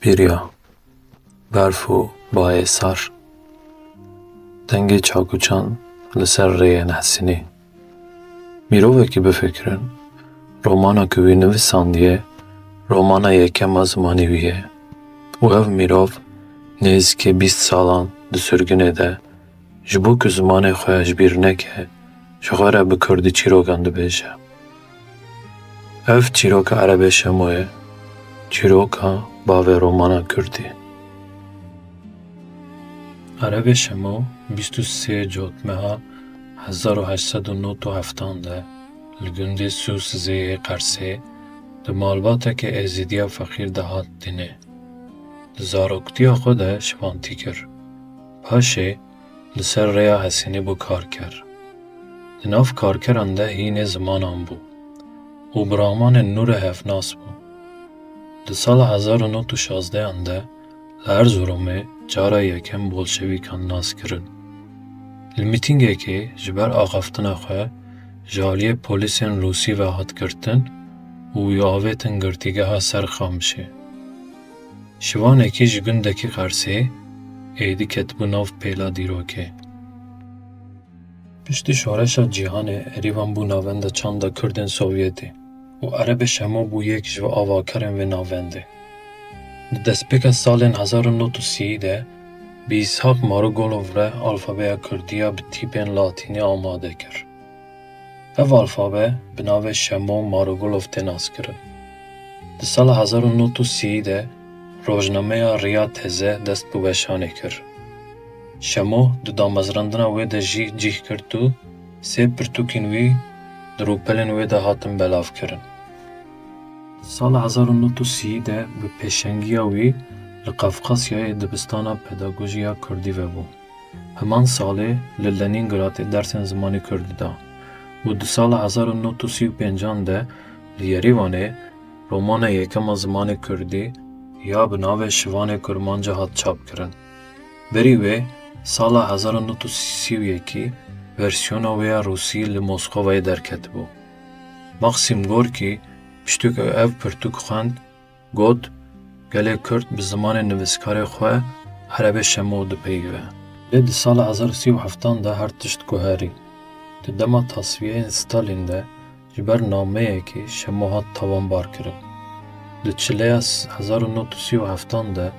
Sibirya berf û bayê sar dengê çakûçan li ser rêyên Hesînî. Mirovekî bifikirin, romana ku wî nivîsandiye, romana yekem a zimanê wî ye û ev mirov nêzîkî 20 salan di sürgûnê de ji bo ku zimanê xwe ji bîr neke, ji xwe re bi Kurdî çîrokan dibêje. Ev çîroka Erebê Şemo ye, çîroka bavê romana Kurdî. Erebê Şemo 23 Cotmeha 1879 de li gundê Sûsizeyê Qersê di malbatekê êzîdiya feqîr de hat dînê. Di zaroktiya xwe de şivantî kir. Paşê li ser rêya Hesînî bû karker. Di nav karkeran de hînê zimanan bû û bi ramanên nû re hevnas bû. Di sala 1916 de li Erzeromê cara yekem Bolşevîkan nas kirin. Li mîtîngekê ji ber axaftina xwe ji aliyê polîsên Rûsî ve hat girtin û wî avêtin girtîgeha ser Xamişê. Şivanekî ji gundekî Qersê êdî ketibû nav pêla dîrokê. Piştî şoreşa cîhanê Erîvan bû navenda çanda Kurdên Sovyetê û Erebê Şemo bû yek ji avakerên vê navendê. Di destpêka salên 1930 de bi İshak Marugolov re alfabeya Kurdiya bi tîpên latînî amade kir. Ev alfabe bi navê Şemo Marugolov tê naskirin. Di sala 1930 de rojnameya Riya Teze dest bi weşanê kir. Şemo di damezrandina wê de jî cih kirt û sê pirtûkên wî di rûpelên wê de hatin belav kirin. Sala 1930 de bi pêşengiya wî li Qafqasyayê dibistana pedagojiya Kurdî vebû. Heman salê li Lenîngradê dersên zimanê Kurdî da û di sala 1935 de li Yerîvanê romana yekem a zimanê Kurdî ya bi navê Şivanê Kurmanca hat çap kirin. Berî wê sala 1931 versiyona wê ya Rûsî li Moskowayê derketibû. Maksim Gorkî piştî ku ev pirtûk xwend, got gelê Kurd bi zimanê nivîskarê xwe Erebê Şemo dipeyve. Lê di sala 1970 de her tişt guherî. Di dema tasfiyeyên Stalîn de ji ber nameyekî Şemo hat tawanbar kirin. Di çileya 1937 de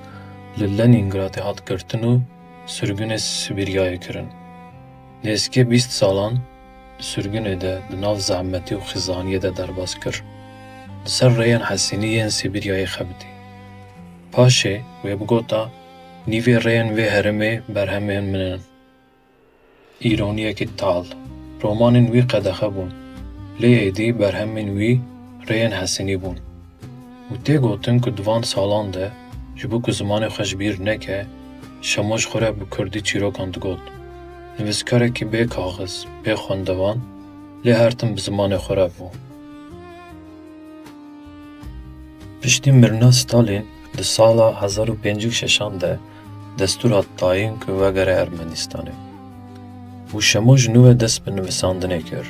li Lenîngradê hat girtin û sürgûnê Sibiryayê kirin. Nêzîkî 20 salan di sürgûnê de di nav zehmetî û xizaniyê de derbas kir. Li ser rêyên Hesînî yên Sibiryayê xebitî. Paşê wê bigota nîvê rêyên vê herêmê berhemên min in. Îroniyekî tal. Romanên wî qedexe bûn. Lê êdî berhemên wî rêyên Hesînî bûn. û tê gotin ku di van salan de ji bo ku zimanê xwe ji bîr neke, Şemo ji xwe re bi Kurdî çîrokan digot. Nivîskarekî bê kaxiz, bê xwendevan, lê her tim bi zimanê xwe re bû. Piştî mirina Stalîn di sala 1956 de destûr hat dayîn ku vegere Ermenîstanê. û Şemo ji nû ve dest bi nivîsandinê kir.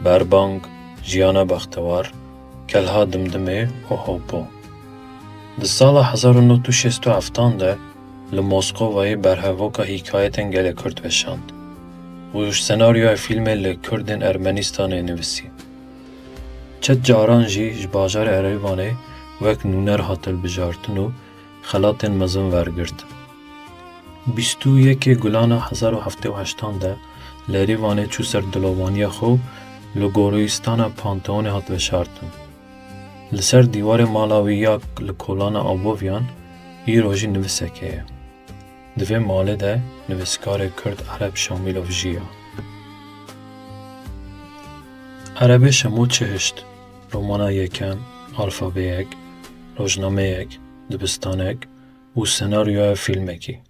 Berbang, Jiyana Bextewar, Kelha Dimdimê û Hopo. Di sala 1967 de li Moskowayê berhevoka hîkayetên gelê Kurd weşand û ji senaryoya fîlmê li Kurdên Ermenîstanê nivîsî. Çet caran jî ji bajarê Erêvanê wek nûner hat hilbijartin û xelatên mezin wergirtin. 21 Gulana 1980 de li Erêvanê çû ser dilovaniya xwe li Goroîstana Panteonê hat veşartin. Li ser dîwarê mala wî ya li kolana Abovyan îro jî nivîseke ye. Di vê malê de nivîskarê Kurd Ereb Şamîlov jiya. Erebê Şemo çihişt, romana yekem, alfabeyek, rojnameyek, dibistanek û senaryoya fîlmekî.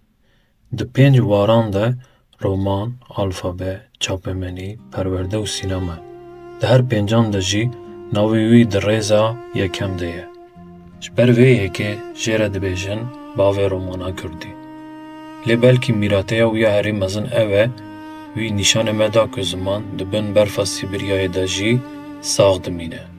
Di 5 waran de roman, alfabe, çapemενî, perwerde û sînema. Di her pêncan de jî navê wî di rêza yekem de ye. Ji ber vê yekê jê re dibêjin bavê romana Kurdî. Lê belkî mîrateya wî ya herî mezin ev e, wî nîşanê me da ku ziman di bin berfa Sîbiryayê de jî sax dimîne.